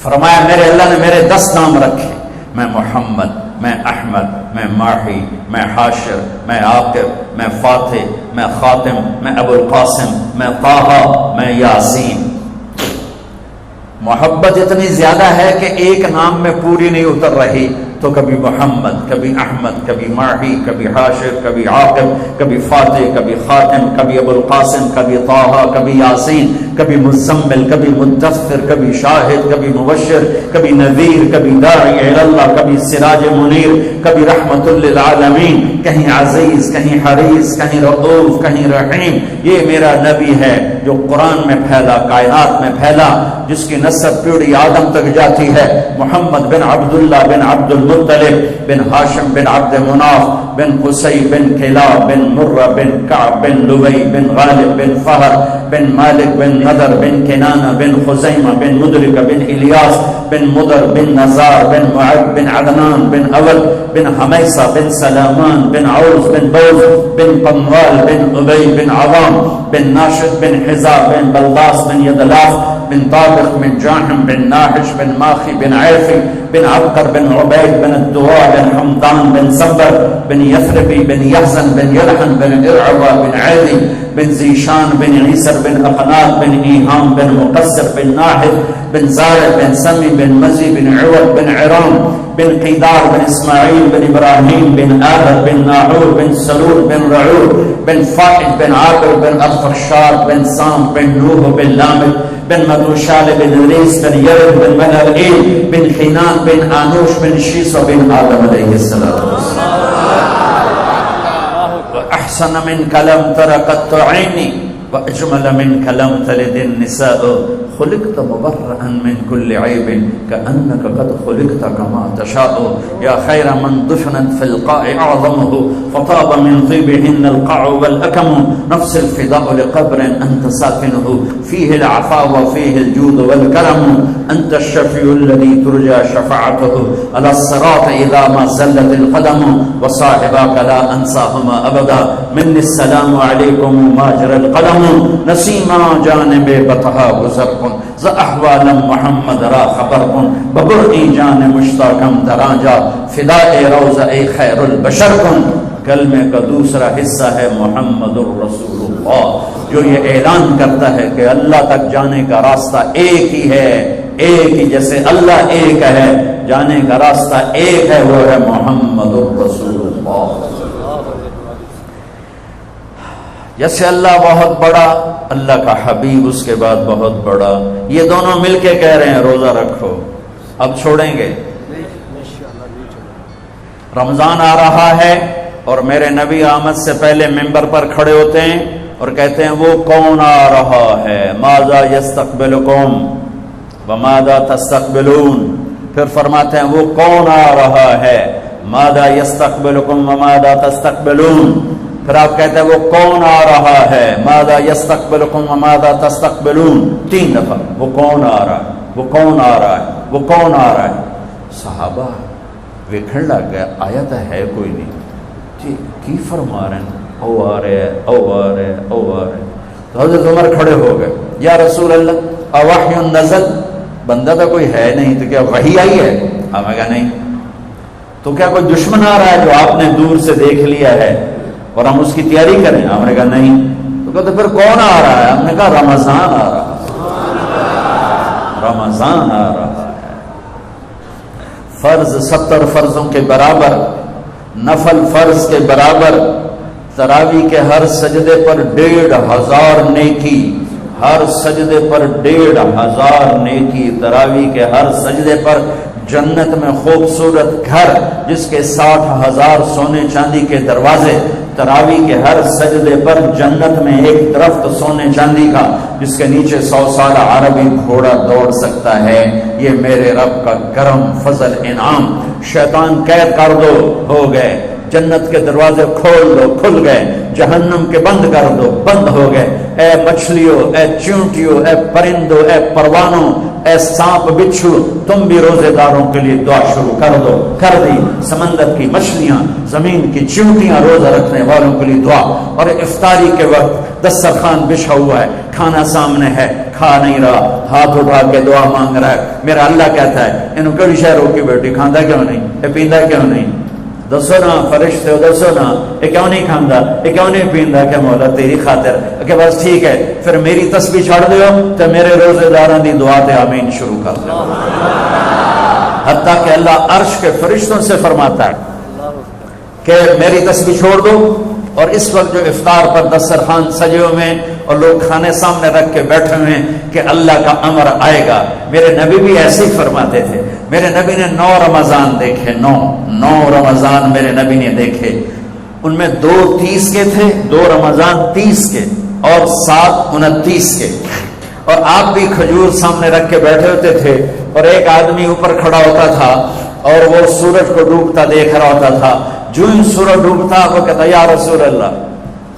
فرمایا میرے اللہ نے میرے 10 نام رکھے، میں محمد، میں احمد، میں ماہی، میں حاشر، میں عاقب، میں فاتح، میں خاتم، میں ابو القاسم، میں طٰہٰ، میں یاسین. محبت اتنی زیادہ ہے کہ ایک نام میں پوری نہیں اتر رہی، تو کبھی محمد، کبھی احمد، کبھی ماہی، کبھی حاشر، کبھی عاقب، کبھی فاتح، کبھی خاتم، کبھی ابو القاسم، کبھی طٰہٰ، کبھی یاسین، کبھی مزمل، کبھی مدثر، کبھی شاہد، کبھی مبشر، کبھی نذیر، کبھی داعی الی اللہ، کبھی سراج منیر، کبھی رحمت للعالمین، کہیں عزیز، کہیں حریص، کہیں رؤوف، کہیں رحیم. یہ میرا نبی ہے جو قرآن میں پھیلا، کائنات میں پھیلا، جس کی نسب پیڑھی آدم تک جاتی ہے. محمد بن عبداللہ بن عبد المطلب بن ہاشم بن عبد مناف بن قصی بن کلاب بن مرہ بن کعب بن لبی بن غالب بن فہر بن مالک بن نضر بن کنانہ بن خزیمہ بن مدرک بن الیاس بن مدر بن نزار بن معد بن عدنان بن اول بن حمیسہ بن سلامان بن عوز بن بوز بن قموال بن ابی بن عوام بن ناشد بن حزاب بن بلداس بن یدلاف بن طابق بن جاحم بن ناحش بن ماخی بن عیفی بن عبقر بن عبید بن الدواء بن حمدان بن سبر بن یثربی بن یحزن بن یلحن بن ارعوى بن عیدی بن زیشان بن عیسر بن اقناط بن ایہام بن مقصر بن ناحد بن زارع بن سمی بن مزی بن عوض بن عرام بن قیدار بن اسماعیل بن ابراہیم بن آدر بن ناحور بن سلول بن رعور بن فائد بن عابر بن ارفرشاد بن سام بن نوح بن لامد بن مدوشال بن ریس بن یرد بن منالئیل بن خینان بن آنوش بن شیس بن آدم علیہ السلام. احسن من کلم ترقت عینی واجمل من کلم تلد النساء خلقت مبرئا من كل عيب كأنك قد خلقت كما تشاء يا خير من دفنت في القاع أعظمه فطاب من طيبهن القاع والأكم نفس الفداء لقبر أنت ساكنه فيه العفاء وفيه الجود والكرم أنت الشفيع الذي ترجى شفاعته على الصراط إذا ما زلت القدم وصاحبك لا أنساهما أبدا مني السلام عليكم ماجر القلم نسيما جانب بطها گزر کن ز احوال محمد را خبر کن ببرئی جان مشتاقم تراجا فداء روضہ خیر البشر کن. کلمے کا دوسرا حصہ ہے محمد الرسول اللہ، جو یہ اعلان کرتا ہے کہ اللہ تک جانے کا راستہ ایک ہی ہے، ایک ہی، جیسے اللہ ایک ہے جانے کا راستہ ایک ہے، وہ ہے محمد الرسول اللہ. جیسے اللہ بہت بڑا، اللہ کا حبیب اس کے بعد بہت بڑا. یہ دونوں مل کے کہہ رہے ہیں روزہ رکھو. اب چھوڑیں گے؟ رمضان آ رہا ہے اور میرے نبی آمد سے پہلے ممبر پر کھڑے ہوتے ہیں اور کہتے ہیں وہ کون آ رہا ہے، ماذا یستقبلکم وماذا تستقبلون. پھر فرماتے ہیں وہ کون آ رہا ہے، ماذا یستقبلکم وماذا تستقبلون. پھر آپ کہتے ہیں وہ کون آ رہا ہے، ماذا یستقبلکم وماذا تستقبلون. 3 دفعہ وہ کون آ رہا ہے، وہ کون آ رہا ہے، وہ کون آ رہا ہے. صحابہ ویکھن لگ گئے آیا تو ہے کوئی نہیں جی کی فرما رہے ہیں او آ رہے او آ رہے او آ رہے. تو حضرت عمر کھڑے ہو گئے یا رسول اللہ اوحی نزل, بندہ تو کوئی ہے نہیں تو کیا وحی آئی ہے؟ ہمیں کہا نہیں. تو کیا کوئی دشمن آ رہا ہے جو آپ نے دور سے دیکھ لیا ہے اور ہم اس کی تیاری کریں؟ ہم نے کہا نہیں. تو کہتے پھر کون آ رہا ہے؟ ہم نے کہا رمضان آ رہا ہے, رمضان آ رہا ہے. فرض 70 فرضوں کے برابر, نفل فرض کے برابر, تراویح کے ہر سجدے پر 1500 نیکی, ہر سجدے پر 1500 نیکی, تراویح کے ہر سجدے پر جنت میں خوبصورت گھر جس کے 60,000 سونے چاندی کے دروازے, تراویح کے ہر سجدے پر جنت میں ایک درخت سونے چاندی کا جس کے نیچے 100 سال عربی گھوڑا دوڑ سکتا ہے. یہ میرے رب کا کرم فضل انعام. شیطان قید کر دو, ہو گئے. جنت کے دروازے کھول دو, کھل گئے. جہنم کے بند کر دو, بند ہو گئے. اے مچھلیوں, اے چونٹیوں, اے پرندوں, اے پروانوں, اے سانپ بچھو, تم بھی روزے داروں کے لیے دعا شروع کر دو. کر دی. سمندر کی مچھلیاں, زمین کی چونٹیاں, روزہ رکھنے والوں کے لیے دعا. اور افطاری کے وقت دسترخوان بچھا ہوا ہے, کھانا سامنے ہے, کھا نہیں رہا, ہاتھ اٹھا کے دعا مانگ رہا ہے. میرا اللہ کہتا ہے انہوں کڑی شہروں کی بیٹی کھاندا کیوں نہیں, یہ پیندا کیوں نہیں؟ دسو نا فرشتے ہو, دسو نا یہ کیوں نہیں کھاندا, یہ کیوں نہیں پیندا؟ کہ مولا تیری خاطر. کہ بس ٹھیک ہے پھر میری تسبیح چھوڑ دیو تو میرے روزے داراں دی دعا تے آمین شروع کر دو. حتیٰ کہ اللہ عرش کے فرشتوں سے فرماتا ہے کہ میری تسبیح چھوڑ دو. اور اس وقت جو افطار پر دسترخوان سجے ہوئے ہیں اور لوگ کھانے سامنے رکھ کے بیٹھے ہوئے ہیں کہ اللہ کا امر آئے گا. میرے نبی بھی ایسے ہی فرماتے تھے. میرے نبی نے 9 رمضان دیکھے, 9 رمضان میرے نبی نے دیکھے. ان میں 2 30 کے تھے, 2 رمضان 30 کے اور 7 29 کے. اور آپ بھی کھجور سامنے رکھ کے بیٹھے ہوتے تھے اور ایک آدمی اوپر کھڑا ہوتا تھا اور وہ سورج کو ڈوبتا دیکھ رہا ہوتا تھا. جو ہی سورج ڈوبتا وہ کہتا یا رسول اللہ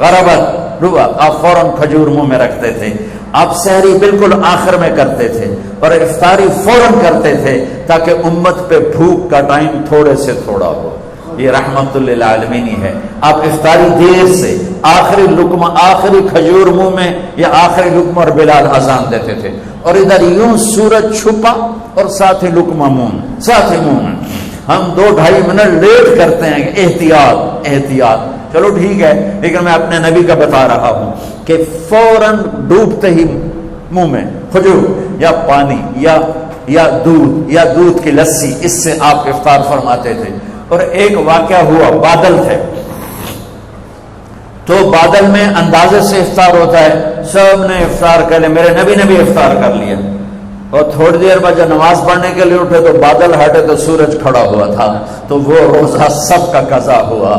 غربت ڈوبا, آپ فوراً کھجور منہ میں رکھتے تھے. آپ سحری بالکل آخر میں کرتے تھے اور افطاری فوراً کرتے تھے تاکہ امت پہ بھوک کا ٹائم تھوڑے سے تھوڑا ہو. یہ رحمت للعالمین ہے. آپ افطاری دیر سے, آخری لقمہ, آخری کھجور منہ میں یا آخری لقمہ, اور بلال اذان دیتے تھے اور ادھر یوں سورج چھپا اور ساتھ ہی لقمہ منہ, ساتھ ہی منہ میں. ہم 2-2.5 منٹ لیٹ کرتے ہیں کہ احتیاط احتیاط. چلو ٹھیک ہے, لیکن میں اپنے نبی کا بتا رہا ہوں کہ فوراً ڈوبتے ہی منہ میں کھجور یا پانی یا دودھ کی لسی, اس سے آپ افطار فرماتے تھے. اور ایک واقعہ ہوا, بادل تھے تو بادل میں اندازے سے افطار ہوتا ہے. سب نے افطار کر لیا, میرے نبی نے بھی افطار کر لیا. اور تھوڑی دیر بعد جب نماز پڑھنے کے لیے اٹھے تو بادل ہٹے تو سورج کھڑا ہوا تھا, تو وہ روزہ سب کا قضا ہوا.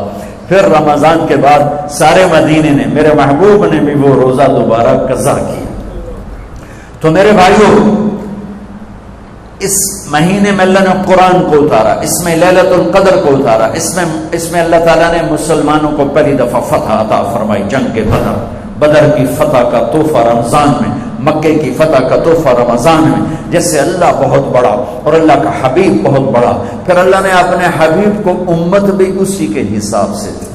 پھر رمضان کے بعد سارے مدینے نے, میرے محبوب نے بھی وہ روزہ دوبارہ قضا کیا. تو میرے بھائیوں, اس مہینے میں اللہ نے قرآن کو اتارا, اس میں لیلۃ القدر کو اتارا, اس میں اللہ تعالیٰ نے مسلمانوں کو پہلی دفعہ فتح عطا فرمائی. جنگ کے بدر کی فتح کا تحفہ رمضان میں, مکے کی فتح کا تحفہ رمضان میں. جیسے اللہ بہت بڑا اور اللہ کا حبیب بہت بڑا, پھر اللہ نے اپنے حبیب کو امت بھی اسی کے حساب سے دی.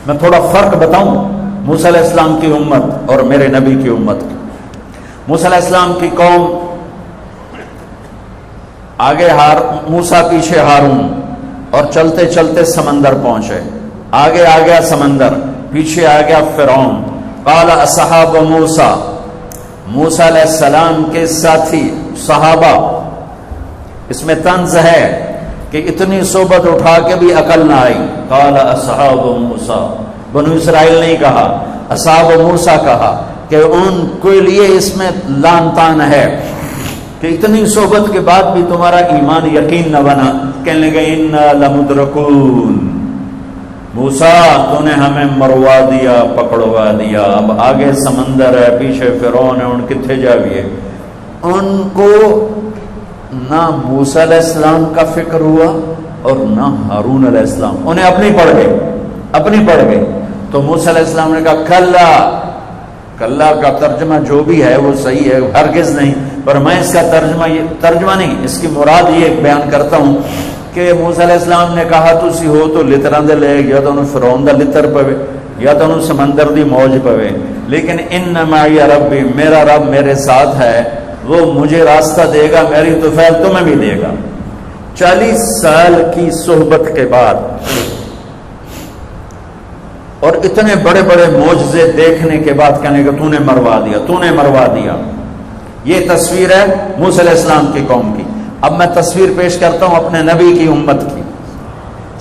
میں تھوڑا فرق بتاؤں موسیٰ علیہ السلام کی امت اور میرے نبی کی امت کی. موسیٰ علیہ السلام کی قوم آگے موسیٰ پیچھے ہارون, اور چلتے چلتے سمندر پہنچے. آگے آ گیا سمندر, پیچھے آ گیا فرعون. قال اصحاب موسیٰ, موسیٰ علیہ السلام کے ساتھی صحابہ. اس میں طنز ہے کہ اتنی صحبت اٹھا کے بھی عقل نہ آئی. قال اصحاب موسیٰ, بنو اسرائیل نہیں کہا, اصحاب موسیٰ کہا, کہ ان کے لیے اس میں لان تان ہے کہ اتنی صحبت کے بعد بھی تمہارا ایمان یقین نہ بنا. کہنے لگے انا لمدرکون, موسیٰ تو نے ہمیں مروا دیا, پکڑوا دیا. اب آگے سمندر ہے, پیچھے فرعون ہے, ان کتنے جاویے. ان کو نہ موسیٰ علیہ السلام کا فکر ہوا اور نہ ہارون علیہ السلام, انہیں اپنی پڑ گئے. تو موسیٰ علیہ السلام نے کہا کلا کا ترجمہ جو بھی ہے وہ صحیح ہے, ہرگز نہیں, اور میں اس کا ترجمہ نہیں، اس کی مراد یہ بیان کرتا ہوں کہ موسیٰ علیہ السلام نے کہا تسی ہو تو لتراں دے لے، یا تو فرعون دا لتر پوے یا تو سمندر دی موج پوے، لیکن ان معی ربی، میرا رب میرے ساتھ ہے، وہ مجھے راستہ دے گا، میری طفیل تمہیں بھی دے گا۔ 40 سال کی صحبت کے بعد اور اتنے بڑے بڑے معجزے دیکھنے کے بعد کہنے کہ تو نے مروا دیا، تو نے مروا دیا۔ یہ تصویر ہے موسیٰ علیہ السلام کی قوم کی۔ اب میں تصویر پیش کرتا ہوں اپنے نبی کی امت کی۔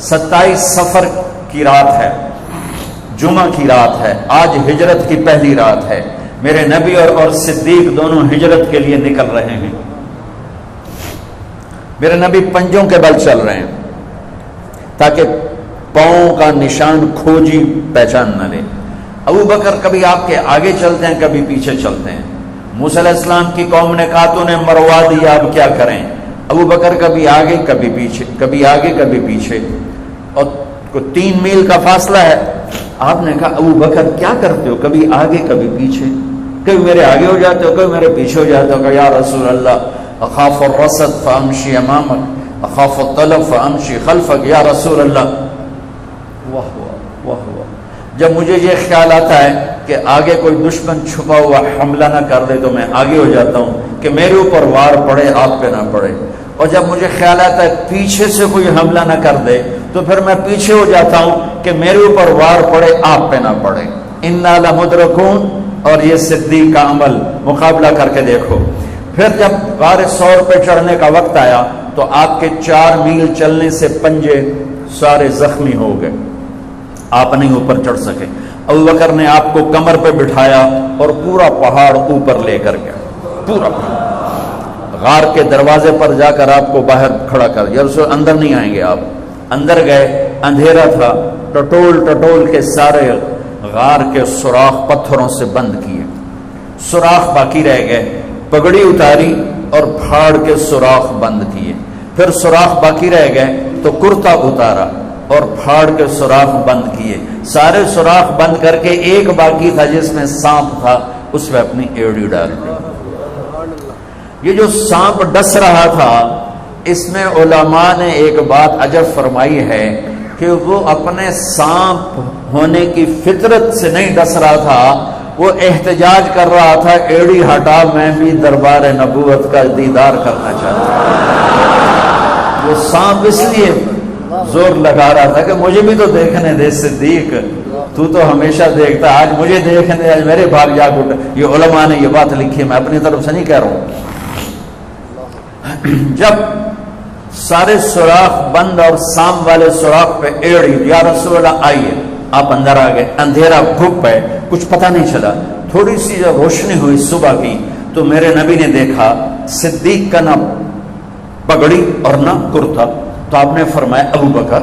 27 صفر کی رات ہے، جمعہ کی رات ہے، آج ہجرت کی پہلی رات ہے۔ میرے نبی اور صدیق دونوں ہجرت کے لیے نکل رہے ہیں۔ میرے نبی پنجوں کے بل چل رہے ہیں تاکہ پاؤں کا نشان کھوجی پہچان نہ لے۔ ابو بکر کبھی آپ کے آگے چلتے ہیں، کبھی پیچھے چلتے ہیں۔ موسیٰ علیہ السلام کی قوم نے کہا تو نے مروا دیا، اب کیا کریں؟ ابو بکر کبھی آگے کبھی پیچھے، کبھی آگے کبھی پیچھے، اور 3 میل کا فاصلہ ہے۔ آپ نے کہا ابو بکر کیا کرتے ہو، کبھی آگے کبھی پیچھے، کبھی میرے آگے ہو جاتے ہو کبھی میرے پیچھے ہو جاتے ہو۔ کہ یا رسول اللہ اخاف الرصد فامشی امامک اخاف الطلب فامشی خلفک، یا رسول اللہ۔ واہ واہ واہ واہ، جب مجھے یہ خیال آتا ہے کہ آگے کوئی دشمن چھپا ہوا حملہ نہ کر دے تو میں آگے ہو جاتا ہوں کہ میرے اوپر وار پڑے آپ پہ نہ پڑے، اور جب مجھے خیال آتا ہے پیچھے سے کوئی حملہ نہ کر دے تو پھر میں پیچھے ہو جاتا ہوں کہ میرے اوپر وار پڑے آپ پہ نہ پڑے۔ انا لمدرکون، اور یہ صدیق کا عمل مقابلہ کر کے دیکھو۔ پھر جب غار ثور پہ چڑھنے کا وقت آیا تو آپ کے 4 میل چلنے سے پنجے سارے زخمی ہو گئے، آپ نہیں اوپر چڑھ سکے۔ ابو بکر نے آپ کو کمر پہ بٹھایا اور پورا پہاڑ اوپر لے کر گیا، پورا پہاڑ۔ غار کے دروازے پر جا کر آپ کو باہر کھڑا کر دیا، اندر نہیں آئیں گے آپ۔ اندر گئے، اندھیرا تھا، ٹٹول کے سارے غار کے سوراخ پتھروں سے بند کیے، سوراخ باقی رہ گئے۔ پگڑی اتاری اور پھاڑ کے سوراخ بند کیے، پھر سوراخ باقی رہ گئے تو کرتا اتارا اور پھاڑ کے سوراخ بند کیے۔ سارے سوراخ بند کر کے ایک باقی تھا جس میں سانپ تھا، اس میں اپنی ایڑی ڈال دی۔ یہ جو سانپ ڈس رہا تھا، اس میں علماء نے ایک بات عجب فرمائی ہے کہ وہ اپنے سانپ ہونے کی فطرت سے نہیں ڈس رہا تھا، وہ احتجاج کر رہا تھا ایڑی ہٹا، میں بھی دربار نبوت کا دیدار کرنا چاہتا ہوں۔ وہ سانپ اس لیے زور لگا رہا تھا کہ مجھے بھی تو دیکھنے دے صدیق، تو ہمیشہ دیکھتا، آج مجھے دیکھنے دے، آج میرے بھاگ جاگ اٹھا۔ یہ علماء نے یہ بات لکھی، میں اپنی طرف سے نہیں کہہ رہا ہوں۔ جب سارے سوراخ بند اور سام والے سوراخ پہ ایڑی، یا رسول اللہ آئیے، آپ اندر آ گئے۔ اندھیرا گھپ ہے، کچھ پتہ نہیں چلا۔ تھوڑی سی جب روشنی ہوئی صبح کی تو میرے نبی نے دیکھا صدیق کا نہ پگڑی اور نہ کرتا، تو آپ نے فرمایا ابو بکر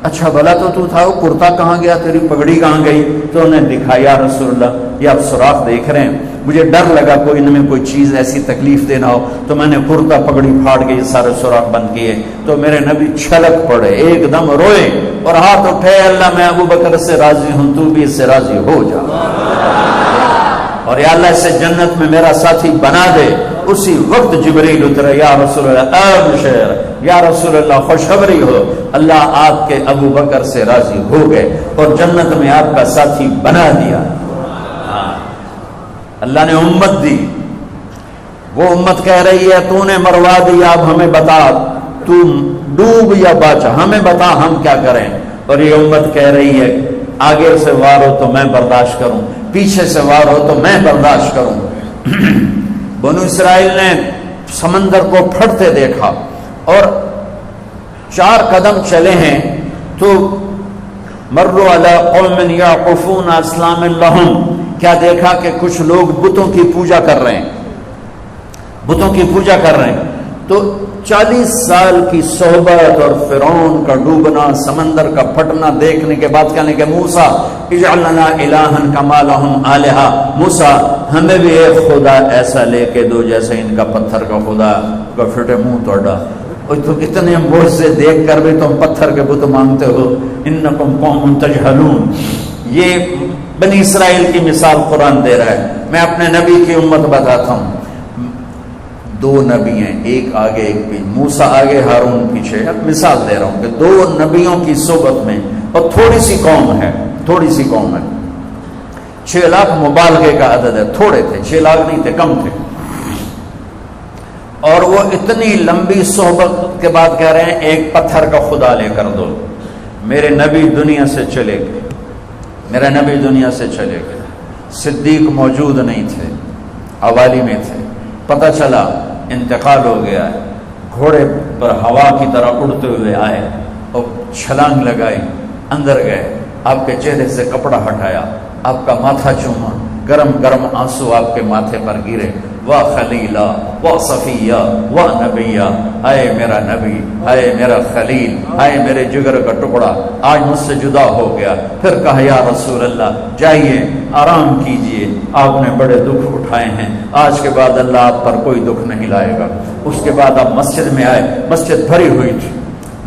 اچھا بھلا تو تھا، وہ کرتا کہاں گیا، تیری پگڑی کہاں گئی؟ تو انہوں نے دکھایا یا رسول اللہ یہ آپ سوراخ دیکھ رہے ہیں، مجھے ڈر لگا کوئی ان میں کوئی چیز ایسی تکلیف دینا ہو، تو میں نے کرتا پگڑی پھاڑ کے یہ سارے سوراخ بند کیے۔ تو میرے نبی چھلک پڑے، ایک دم روئے اور ہاتھ اٹھے، اللہ میں ابو بکر سے راضی ہوں، تو بھی اس سے راضی ہو جا، اور یا اللہ اسے جنت میں میرا ساتھی بنا دے۔ اسی وقت جبریل اترے، یا رسول اللہ ابشر، یا رسول اللہ خوشخبری ہو، اللہ آپ کے ابو بکر سے راضی ہو گئے اور جنت میں آپ کا ساتھی بنا دیا۔ اللہ نے امت دی، وہ امت کہہ رہی ہے تو نے مروا دیا، اب ہمیں بتا تو ڈوب یا بچا، ہمیں بتا ہم کیا کریں۔ اور یہ امت کہہ رہی ہے آگے سے وار ہو تو میں برداشت کروں، پیچھے سے وار ہو تو میں برداشت کروں۔ بنو اسرائیل نے سمندر کو پھٹتے دیکھا اور 4 قدم چلے ہیں تو مروا علی قوم یعقفون اسلام لہم، کیا دیکھا کہ کچھ لوگ بتوں کی پوجا کر رہے ہیں، بتوں کی پوجا کر رہے ہیں۔ تو 40 سال کی صحبت اور فرعون کا ڈوبنا، سمندر کا پھٹنا دیکھنے کے بعد کہنے کہ موسیٰ اجعل لنا الہا کما لہم آلہہ، موسیٰ ہمیں بھی ایک خدا ایسا لے کے دو جیسے ان کا پتھر کا خدا کا پھٹے منہ توڑا۔ اور تو اتنے بوجھ سے دیکھ کر بھی تم پتھر کے بت مانگتے ہو، انکم قوم تجہلون۔ یہ بنی اسرائیل کی مثال قرآن دے رہا ہے، میں اپنے نبی کی امت بتاتا ہوں۔ دو نبی ہیں، ایک آگے ایک پیچھے، موسیٰ آگے ہارون پیچھے. اب مثال دے رہا ہوں کہ دو نبیوں کی صحبت میں، اور تھوڑی سی قوم ہے، 6 لاکھ مبالغے کا عدد ہے، تھوڑے تھے، 6 لاکھ نہیں تھے، کم تھے. اور وہ اتنی لمبی صحبت کے بعد کہہ رہے ہیں ایک پتھر کا خدا لے کر دو، میرے نبی دنیا سے چلے گئے، میرا نبی دنیا سے چلے گئے. صدیق موجود نہیں تھے، عوالی میں تھے. پتہ چلا انتقال ہو گیا ہے. گھوڑے پر ہوا کی طرح اڑتے ہوئے آئے اور چھلانگ لگائی، اندر گئے، آپ کے چہرے سے کپڑا ہٹایا، آپ کا ماتھا چوما، گرم گرم آنسو آپ کے ماتھے پر گرے. واہ خلیلہ، واہ صفیہ، واہ نبیہ، اے میرا نبی، اے میرا خلیل، اے میرے جگر کا ٹکڑا، آج مجھ سے جدا ہو گیا. پھر کہا یا رسول اللہ جائیے آرام کیجئے، آپ نے بڑے دکھ اٹھائے ہیں، آج کے بعد اللہ آپ پر کوئی دکھ نہیں لائے گا. اس کے بعد آپ مسجد میں آئے، مسجد بھری ہوئی تھی،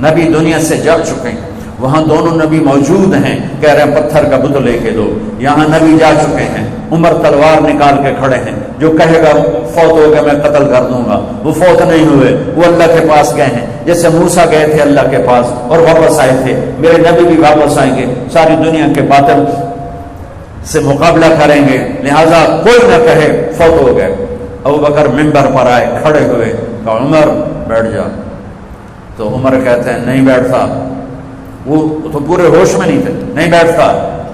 نبی دنیا سے جا چکے ہیں. وہاں دونوں نبی موجود ہیں، کہہ رہے ہیں پتھر کا بت لے کے دو. یہاں نبی جا چکے ہیں، عمر تلوار نکال کے کھڑے ہیں، جو کہے گا فوت ہو گیا میں قتل کر دوں گا. وہ فوت نہیں ہوئے، وہ اللہ کے پاس گئے ہیں، جیسے موسیٰ گئے تھے اللہ کے پاس اور واپس آئے تھے. میرے نبی بھی واپس آئیں گے، ساری دنیا کے باطل سے مقابلہ کریں گے، لہذا کوئی نہ کہے فوت ہو گئے. ابوبکر منبر پر آئے، کھڑے ہوئے، کہا عمر بیٹھ جا. تو عمر کہتے ہیں نہیں بیٹھتا، وہ تو پورے ہوش میں نہیں تھے، نہیں بیٹھتا.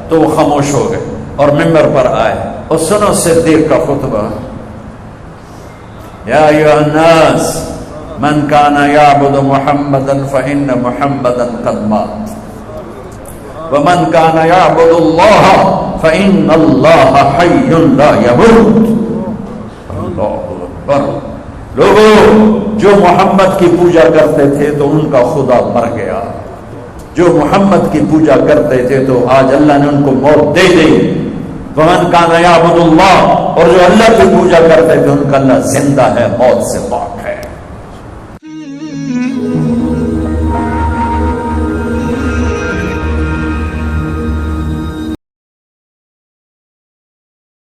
تو وہ خاموش ہو گئے اور منبر پر آئے اور سنو صدیق کا خطبہ. یا ایھا الناس من کان یعبد محمدا فإن محمدا قد مات ومن کان یعبد اللہ فإن اللہ حی لا یموت. اللہ اکبر. لوگوں جو محمد کی پوجا کرتے تھے تو ان کا خدا مر گیا، جو محمد کی پوجا کرتے تھے تو آج اللہ نے ان کو موت دے دی. ومن کان یعبد اللہ، اور جو اللہ کی پوجا کرتے تھے ان کا اللہ زندہ ہے، موت سے پاک.